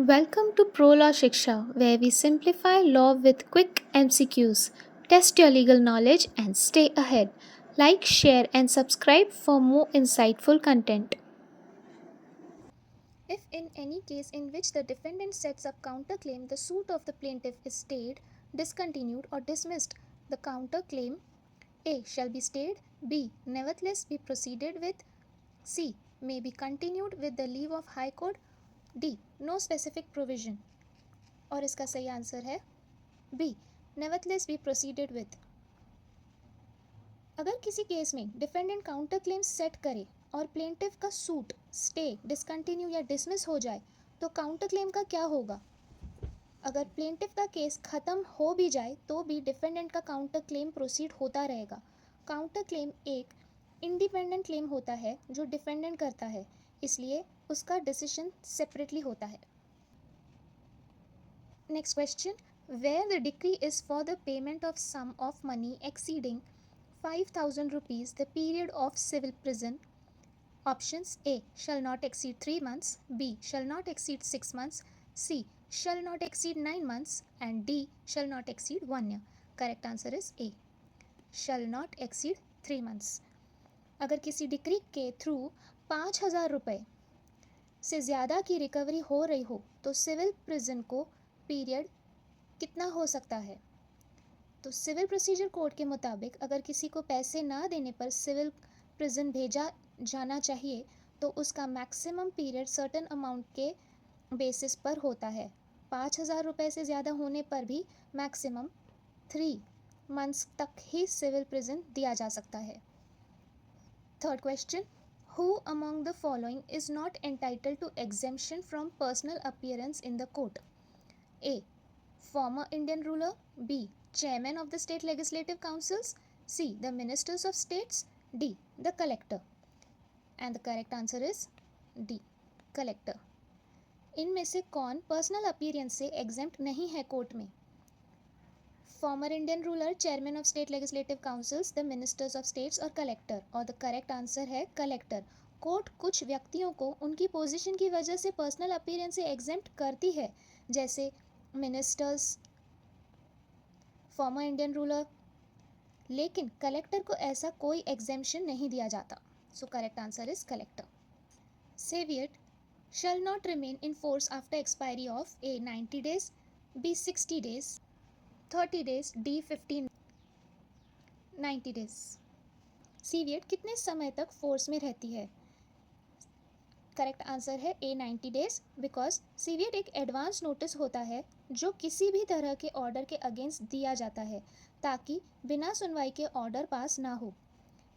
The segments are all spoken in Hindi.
Welcome to Pro Law Shiksha, where we simplify law with quick MCQs. Test your legal knowledge and stay ahead. Like, share, and subscribe for more insightful content. If in any case in which the defendant sets up counterclaim, the suit of the plaintiff is stayed, discontinued, or dismissed, the counterclaim A shall be stayed, B nevertheless be proceeded with, C may be continued with the leave of High Court, D no specific provision. और इसका सही आंसर है B nevertheless B proceeded with. अगर किसी केस में डिफेंडेंट काउंटर क्लेम सेट करे और प्लेंटिफ का सूट स्टे डिसकंटिन्यू या डिसमिस हो जाए तो काउंटर क्लेम का क्या होगा। अगर प्लेंटिफ का केस ख़त्म हो भी जाए तो भी डिफेंडेंट का काउंटर क्लेम प्रोसीड होता रहेगा। काउंटर क्लेम एक इंडिपेंडेंट क्लेम होता है जो डिफेंडेंट करता है, इसलिए उसका डिसीजन सेपरेटली होता है। Next question. Where the decree is for the payment of sum of money exceeding 5,000 rupees the period of civil prison. Options A shall not exceed 3 months, B shall not exceed 6 months, C shall not exceed 9 months, and D shall not exceed 1 year. Correct answer is A. Shall not exceed 3 months. अगर किसी डिक्री के थ्रू 5,000 रुपये से ज़्यादा की रिकवरी हो रही हो तो सिविल प्रिजन को पीरियड कितना हो सकता है। तो सिविल प्रोसीजर कोड के मुताबिक अगर किसी को पैसे ना देने पर सिविल प्रिजन भेजा जाना चाहिए तो उसका मैक्सिमम पीरियड सर्टेन अमाउंट के बेसिस पर होता है। 5,000 रुपये से ज़्यादा होने पर भी मैक्सिमम 3 मंथ्स तक ही सिविल प्रिजन दिया जा सकता है। Third question, who among the following is not entitled to exemption from personal appearance in the court. A. Former Indian ruler. B. Chairman of the state legislative councils. C. The ministers of states. D. The collector. And the correct answer is D. Collector. इनमें से कौन पर्सनल अपीयरेंस से एग्जेम्प्ट नहीं है कोर्ट में। Farmer Indian ruler, chairman of state legislative councils, the ministers of states और कलेक्टर। और द करेक्ट आंसर है कलेक्टर। कोर्ट कुछ व्यक्तियों को उनकी पोजीशन की वजह से पर्सनल अपीयरेंस से एग्जेम्प्ट करती है, जैसे मिनिस्टर्स, फॉर्मर इंडियन रूलर, लेकिन कलेक्टर को ऐसा कोई एग्जेम्पशन नहीं दिया जाता। So correct answer is collector. Caveat shall not remain in force after expiry of A 90 days, B 60 days, 30 days, D 15 90 days। Caveat कितने समय तक फोर्स में रहती है। करेक्ट आंसर है ए 90 days, बिकॉज सीवियट एक एडवांस नोटिस होता है जो किसी भी तरह के ऑर्डर के अगेंस्ट दिया जाता है ताकि बिना सुनवाई के ऑर्डर पास ना हो।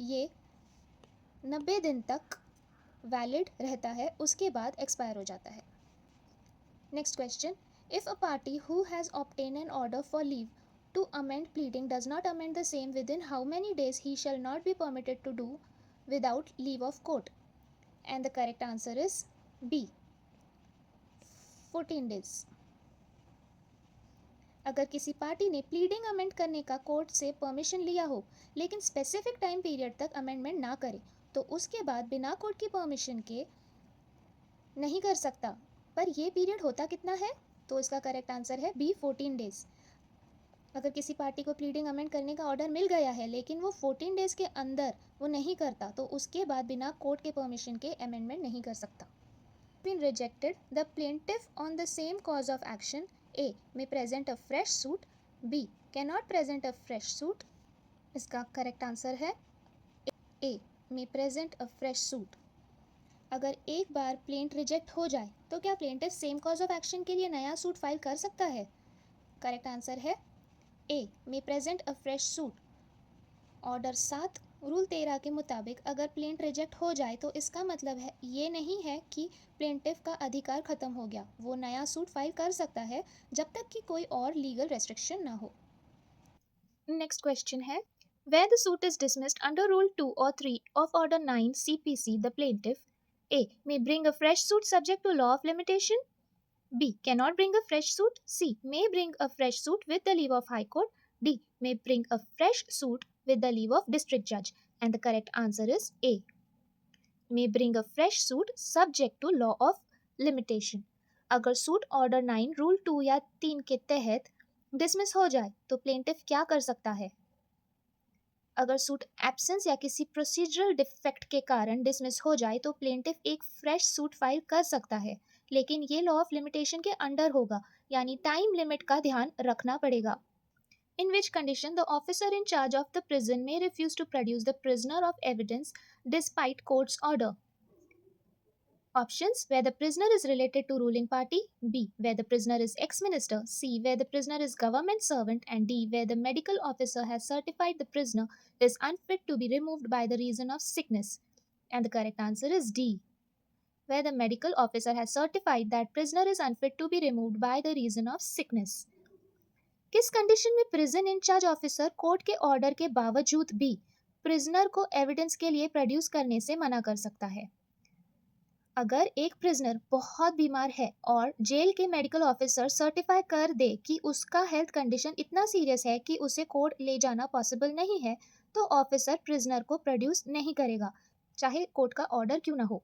ये 90 दिन तक वैलिड रहता है, उसके बाद एक्सपायर हो जाता है। Next question, if a party who has obtain an order for leave to amend pleading does not amend the same within how many days he shall not be permitted to do without leave of court. And the correct answer is B. 14 days. अगर किसी पार्टी ने प्लीडिंग अमेंड करने का कोर्ट से परमिशन लिया हो लेकिन स्पेसिफिक टाइम पीरियड तक अमेंडमेंट ना करे तो उसके बाद बिना कोर्ट की परमिशन के नहीं कर सकता। पर ये पीरियड होता कितना है, तो इसका करेक्ट आंसर है बी 14 डेज। अगर किसी पार्टी को प्लीडिंग अमेंड करने का ऑर्डर मिल गया है लेकिन वो 14 डेज के अंदर वो नहीं करता तो उसके बाद बिना कोर्ट के परमिशन के अमेंडमेंट नहीं कर सकता। Been rejected, the plaintiff on the same cause of action A may present a fresh suit, B cannot present a fresh suit. इसका करेक्ट आंसर है A may present a fresh suit. अगर एक बार प्लेंट रिजेक्ट हो जाए तो क्या plaintiff same cause of action के लिए नया सूट फाइल कर सकता है। करेक्ट आंसर है A may present a fresh suit. Order 7 rule 13 के मुताबिक अगर प्लेंट रिजेक्ट हो जाए तो इसका मतलब है ये नहीं है कि प्लेंटिफ का अधिकार ख़त्म हो गया, वो नया सूट फाइल कर सकता है जब तक कि कोई और लीगल रेस्ट्रिक्शन ना हो। नेक्स्ट क्वेश्चन है, where the suit is dismissed under Rule 2 or 3 of Order 9 CPC, the plaintiff A may bring a fresh suit subject to law of limitation, B cannot bring a fresh suit, C may bring a fresh suit with the leave of High Court, D may bring a fresh suit with the leave of District Judge. And the correct answer is A may bring a fresh suit subject to law of limitation. अगर सूट ऑर्डर 9 रूल 2 या 3 के तहत डिसमिस हो जाए तो प्लेंटिफ क्या कर सकता है? अगर सूट एब्सेंस या किसी प्रोसीजरल डिफेक्ट के कारण डिसमिस हो जाए तो प्लेंटिफ एक फ्रेश सूट फाइल कर सकता है, लेकिन ये लॉ ऑफ लिमिटेशन के अंडर होगा, यानी टाइम लिमिट का ध्यान रखना पड़ेगा. In which condition the officer in charge of the prison may refuse to produce the prisoner of evidence despite court's order. Options: where the prisoner is related to ruling party, B, where the prisoner is ex-minister, C, where the prisoner is government servant, and D, where the medical officer has certified the prisoner is unfit to be removed by the reason of sickness. And the correct answer is D, where the medical officer has certified that prisoner is unfit to be removed by the reason of sickness. किस कंडीशन में प्रिजन इंचार्ज ऑफिसर कोर्ट के ऑर्डर के बावजूद भी प्रिजनर को एविडेंस के लिए प्रोड्यूस करने से मना कर सकता है? अगर एक प्रिजनर बहुत बीमार है और जेल के मेडिकल ऑफिसर सर्टिफाई कर दे कि उसका हेल्थ कंडीशन इतना सीरियस है कि उसे कोर्ट ले जाना पॉसिबल नहीं है, तो ऑफिसर प्रिजनर को प्रोड्यूस नहीं करेगा, चाहे कोर्ट का ऑर्डर क्यों ना हो.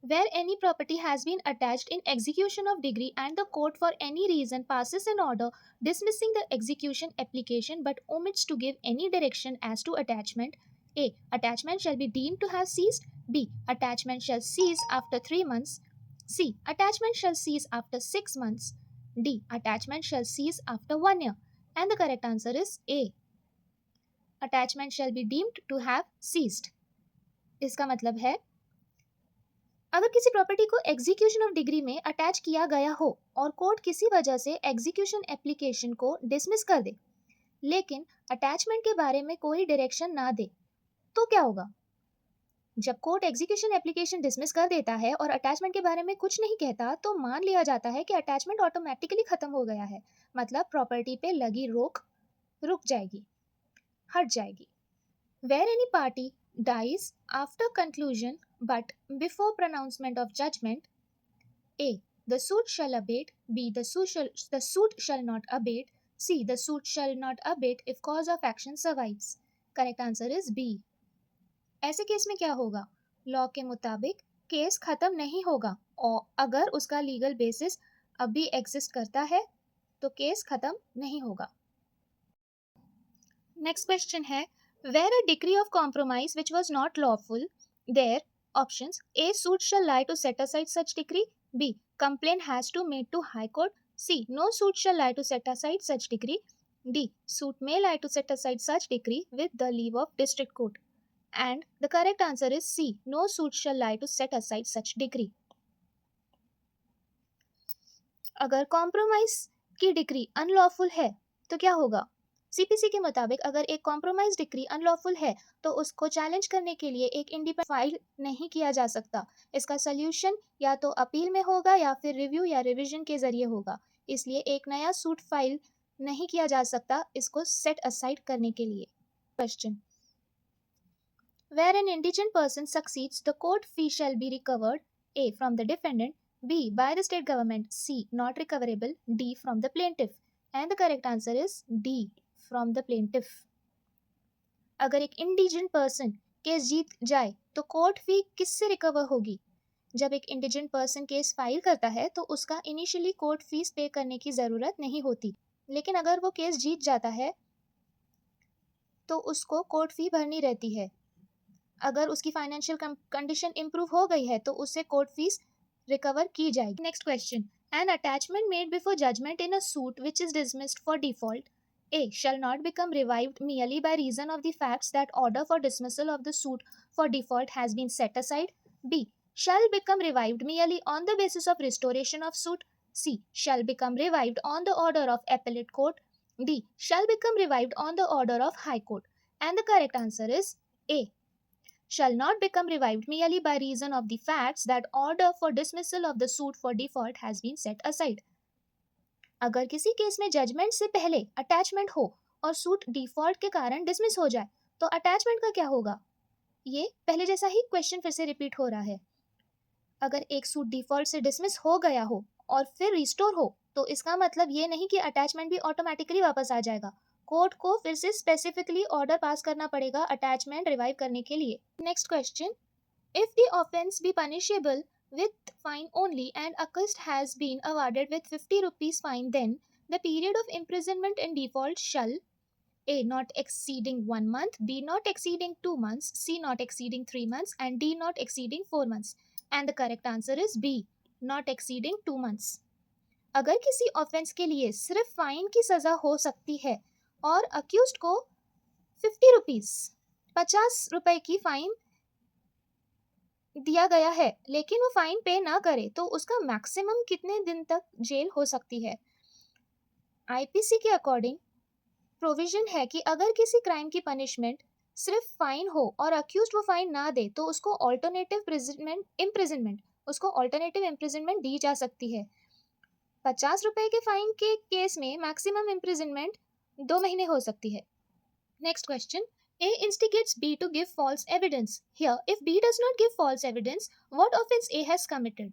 Where any property has been attached in execution of degree and the court for any reason passes an order dismissing the execution application but omits to give any direction as to attachment, A. Attachment shall be deemed to have ceased. B. Attachment shall cease after 3 months. C. Attachment shall cease after 6 months. D. Attachment shall cease after 1 year. And the correct answer is A. Attachment shall be deemed to have ceased. इसका मतलब है अगर किसी प्रॉपर्टी को एग्जीक्यूशन ऑफ डिग्री में अटैच किया गया हो और कोर्ट किसी वजह से एग्जीक्यूशन एप्लीकेशन को डिसमिस कर दे, लेकिन अटैचमेंट के बारे में कोई डायरेक्शन ना दे, तो क्या होगा? जब कोर्ट एग्जीक्यूशन एप्लीकेशन डिसमिस कर देता है और अटैचमेंट के बारे में कुछ नहीं कहता, तो मान लिया जाता है कि अटैचमेंट ऑटोमेटिकली खत्म हो गया है, मतलब प्रॉपर्टी पे लगी रोक रुक जाएगी, हट जाएगी. Where any party dies after conclusion but before pronouncement of judgment, A. The suit shall abate. B. The suit shall not abate. C. The suit shall not abate if cause of action survives. Correct answer is B. ऐसे केस में क्या होगा? लॉ के मुताबिक केस खत्म नहीं होगा, और अगर उसका लीगल बेसिस अभी एग्जिस्ट करता है तो केस खत्म नहीं होगा. नेक्स्ट क्वेश्चन है, where a decree of compromise which was not lawful, there options: A. Suit shall lie to set aside such decree. B. Complaint has to made to High Court. C. No suit shall lie to set aside such decree. D. Suit may lie to set aside such decree with the leave of district court. And the correct answer is C. No suit shall lie to set aside such decree. अगर कॉम्प्रोमाइज की डिक्री अनलॉफुल है तो क्या होगा? सीपीसी के मुताबिक अगर एक कॉम्प्रोमाइज डिक्री अनलॉफुल है तो उसको चैलेंज करने के लिए एक इंडिपेंडेंट फाइल नहीं किया जा सकता. इसका सोल्यूशन या तो अपील में होगा या फिर रिव्यू या रिवीजन के जरिए होगा, इसलिए एक नया सूट फाइल नहीं किया जा सकता इसको सेट असाइड करने के लिए. Question, where an indigent person succeeds, the court fee shall be recovered. A. From the defendant. B. By the state government. C. Not recoverable. D. From the plaintiff. And the correct answer is D. From the plaintiff. अगर एक इंडिजेंट पर्सन केस जीत जाए तो कोर्ट फी किससे रिकवर होगी? जब एक इंडिजेंट पर्सन केस फाइल करता है तो उसका इनिशियली कोर्ट फीस पे करने की ज़रूरत नहीं होती, लेकिन अगर वो केस जीत जाता है तो उसको कोर्ट फी भरनी रहती है. अगर उसकी फाइनेंशियल कंडीशन इंप्रूव हो गई है तो उससे कोर्ट फीस रिकवर की जाएगी. Next question, an attachment made before judgement in a suit which is dismissed for default, A. Shall not become revived merely by reason of the facts that order for dismissal of the suit for default has been set aside. B. Shall become revived merely on the basis of restoration of suit. C. Shall become revived on the order of appellate court. D. Shall become revived on the order of high court. And the correct answer is A. Shall not become revived merely by reason of the facts that order for dismissal of the suit for default has been set aside. अगर किसी केस में जजमेंट से पहले अटैचमेंट हो और सूट डिफॉल्ट के कारण डिसमिस हो जाए तो अटैचमेंट का क्या होगा? ये पहले जैसा ही क्वेश्चन फिर से रिपीट हो रहा है. अगर एक सूट डिफॉल्ट से डिसमिस हो गया हो और फिर रिस्टोर हो तो इसका मतलब ये नहीं कि अटैचमेंट भी ऑटोमेटिकली वापस आ जाएगा. कोर्ट को फिर से स्पेसिफिकली ऑर्डर पास करना पड़ेगा अटैचमेंट रिवाइव करने के लिए. Next question, if the offence be punishable with fine only and accused has been awarded with 50 rupees fine, then the period of imprisonment in default shall A. Not exceeding 1 month, B. Not exceeding 2 months, C. Not exceeding 3 months, and D. Not exceeding 4 months. And the correct answer is B. Not exceeding 2 months. अगर किसी ऑफेंस के लिए सिर्फ फाइन की सजा हो सकती है और अक्यूज्ड को 50 रुपीज 50 रुपए की फाइन दिया गया है लेकिन वो फाइन पे ना करे तो उसका मैक्सिमम कितने दिन तक जेल हो सकती है? आईपीसी के अकॉर्डिंग प्रोविजन है कि अगर किसी क्राइम की पनिशमेंट सिर्फ फाइन हो और अक्यूज्ड वो फाइन ना दे तो उसको ऑल्टरनेटिव इम्प्रिजनमेंट दी जा सकती है। 50 रुपए के फाइन के केस में मैक्सिमम इम्प्रिजनमेंट 2 महीने हो सकती है। Next question, A instigates B to give false evidence. Here, if B does not give false evidence, what offense A has committed?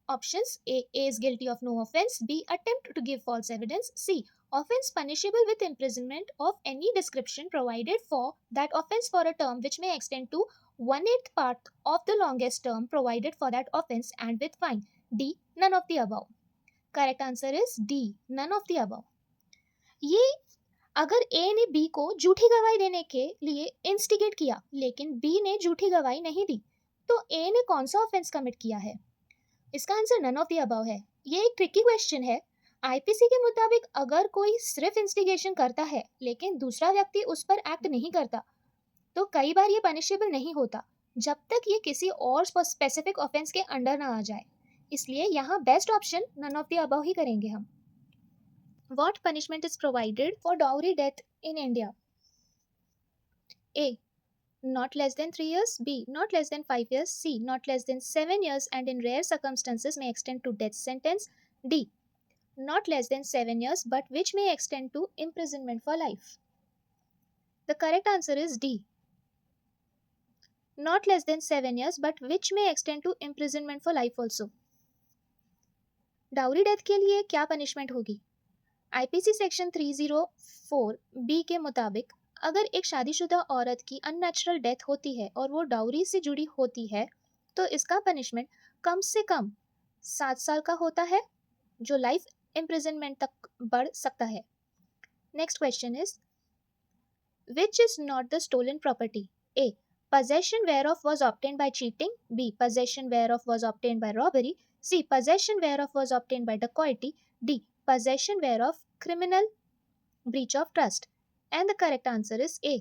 Options: A is guilty of no offense, B attempt to give false evidence, C offense punishable with imprisonment of any description provided for that offense for a term which may extend to 1/8 part of the longest term provided for that offense and with fine. D none of the above. Correct answer is D none of the above. ये अगर ए ने बी को झूठी गवाही देने के लिए इंस्टिगेट किया लेकिन बी ने झूठी गवाही नहीं दी तो ए ने कौन सा ऑफेंस कमिट किया है? इसका answer none of the above है। ये एक ट्रिकी क्वेश्चन है। आईपीसी के मुताबिक अगर कोई सिर्फ इंस्टिगेशन करता है लेकिन दूसरा व्यक्ति उस पर एक्ट नहीं करता तो कई बार ये पनिशेबल नहीं होता जब तक ये किसी और स्पेसिफिक ऑफेंस के अंडर ना आ जाए। इसलिए यहाँ best option none of the above ही करेंगे हम। What punishment is provided for dowry death in India? A. Not less than 3 years. B. Not less than 5 years. C. Not less than 7 years and in rare circumstances may extend to death sentence. D. Not less than 7 years but which may extend to imprisonment for life. The correct answer is D. Not less than 7 years but which may extend to imprisonment for life also. Dowry death के लिए क्या पनिशमेंट होगी? आईपीसी सेक्शन 304 बी के मुताबिक अगर एक शादीशुदा औरत की अननेचुरल डेथ होती है और वो डाउरी से जुड़ी होती है तो इसका पनिशमेंट कम से कम 7 साल का होता है जो लाइफ इम्प्रिजनमेंट तक बढ़ सकता है। Next question is which is not the stolen property? A possession whereof was obtained by cheating, B possession whereof was obtained by robbery, C possession whereof was obtained by dacoity, D possession whereof criminal breach of trust. And the correct answer is A.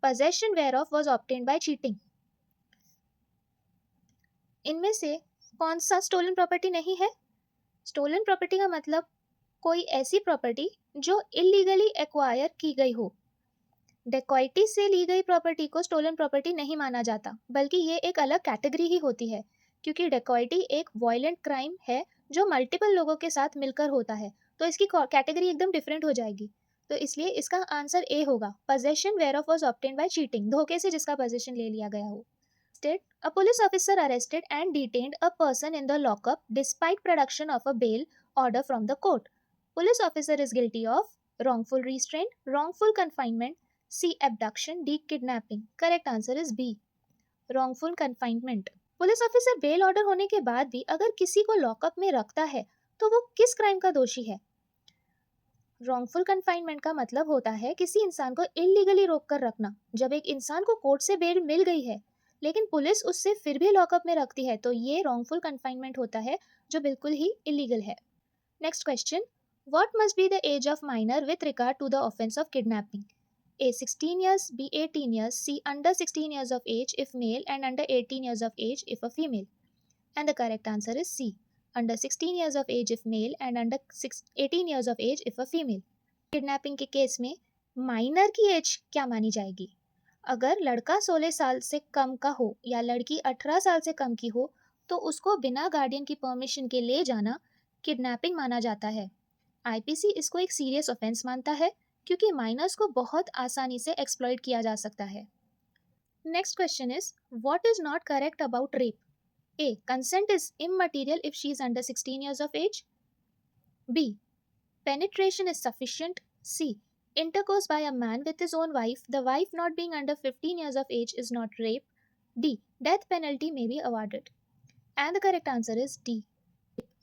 Possession whereof was obtained by cheating. इनमें से कौन सा स्टोलन प्रॉपर्टी नहीं है? स्टोलन प्रॉपर्टी का मतलब कोई ऐसी प्रॉपर्टी जो इलीगली एक्वायर की गई हो। डेकॉइटी से ली गई प्रॉपर्टी को स्टोलन प्रॉपर्टी नहीं माना जाता बल्कि ये एक अलग कैटेगरी ही होती है क्योंकि डेकॉइटी एक वायलेंट क्राइम है जो मल्टीपल लोगों के साथ मिलकर होता है तो इसकी कैटेगरी एकदम डिफरेंट हो जाएगी। तो इसलिए इसका आंसर ए होगा, possession whereof was obtained by cheating, धोखे से जिसका possession ले लिया गया हो। State, a police officer arrested and detained a person in the lockup despite production of a bail order from the court. Police officer is guilty of wrongful restraint, wrongful confinement, C abduction, D kidnapping. Correct answer is B wrongful confinement. Police officer bail order होने के बाद भी अगर किसी को लॉकअप में रखता है तो वो किस क्राइम का दोषी है? रॉन्गफुल कन्फाइनमेंट का मतलब होता है किसी इंसान को इलीगली रोक कर रखना। जब एक इंसान को कोर्ट से बेल मिल गई है लेकिन पुलिस उससे फिर भी लॉकअप में रखती है तो ये रॉन्गफुल कन्फाइनमेंट होता है जो बिल्कुल ही इलीगल है। Next question, what must be the age of minor with regard to the offence of kidnapping? A 16 years, B 18 years, C under 16 years of age if male and under 18 years of age if a female. And the correct answer is C. Under 16 years of age if male and under 18 years of age if a female. Kidnapping के केस में माइनर की एज क्या मानी जाएगी? अगर लड़का 16 साल से कम का हो या लड़की 18 साल से कम की हो तो उसको बिना गार्डियन की परमिशन के ले जाना किडनैपिंग माना जाता है। आईपीसी इसको एक सीरियस ऑफेंस मानता है क्योंकि माइनर्स को बहुत आसानी से एक्सप्लॉइट किया जा सकता है। Next question is what is not correct about rape? A consent is immaterial if she is under 16 years of age. B penetration is sufficient. C intercourse by a man with his own wife, the wife not being under 15 years of age, is not rape. D. Death penalty may be awarded. And the correct answer is D.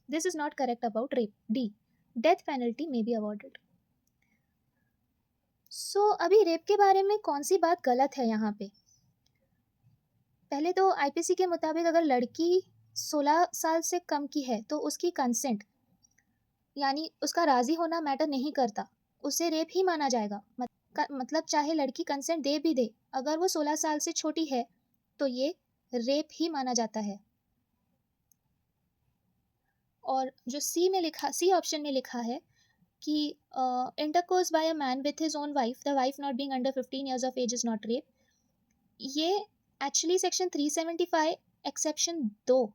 This is not correct about rape. D. Death penalty may be awarded. So अभी रेप के बारे में कौन सी बात गलत है यहाँ पे? पहले तो आईपीसी के मुताबिक अगर लड़की 16 साल से कम की है तो उसकी कंसेंट यानी उसका राजी होना मैटर नहीं करता, उसे रेप ही माना जाएगा। मतलब चाहे लड़की कंसेंट दे भी दे, अगर वो 16 साल से छोटी है तो ये रेप ही माना जाता है। और जो सी ऑप्शन में लिखा है कि intercourse by a man with his own wife, the wife not being under 15 years of age is not rape, ये एक्चुअली सेक्शन 375 एक्सेप्शन 2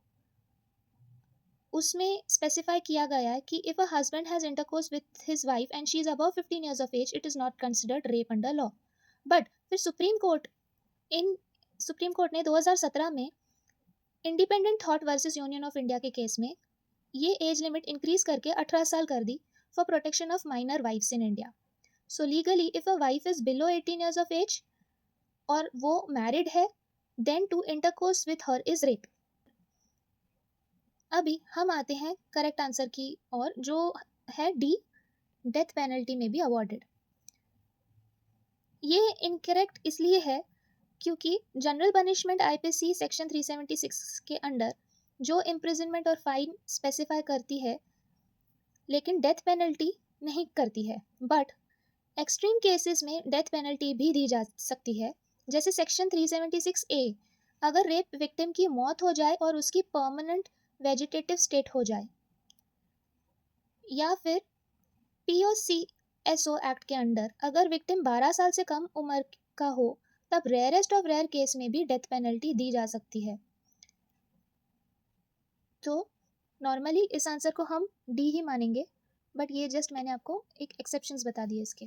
उसमें स्पेसिफाई किया गया है कि if a husband has intercourse with his wife and she is above 15 years of age, it is not considered rape under law. But फिर सुप्रीम कोर्ट ने 2017 में Independent Thought versus union of India के केस में ये एज लिमिट इंक्रीज करके 18 साल कर दी for protection of minor wifes in India. So legally if a wife is below 18 years of age और वो मैरिड है, then to intercourse with her is rape. अभी हम आते हैं करेक्ट आंसर की और जो है डी, डेथ पेनल्टी में बी अवॉर्डेड। ये इनकरेक्ट इसलिए है क्योंकि जनरल पनिशमेंट आईपीसी सेक्शन 376 के अंडर जो इम्प्रिजनमेंट और फाइन स्पेसिफाई करती है लेकिन डेथ पेनल्टी नहीं करती है। बट एक्सट्रीम केसेस में डेथ पेनल्टी भी दी जा सकती है, जैसे सेक्शन 376 ए, अगर रेप विक्टिम की मौत हो जाए और उसकी परमानेंट वेजिटेटिव स्टेट हो जाए, या फिर पीओसीएसओ एक्ट के अंडर अगर विक्टिम 12 साल से कम उम्र का हो, तब रेयरेस्ट ऑफ रेयर केस में भी डेथ पेनल्टी दी जा सकती है। तो नॉर्मली इस आंसर को हम डी ही मानेंगे, बट ये जस्ट मैंने आपको एक एक्सेप्शंस बता दिए इसके।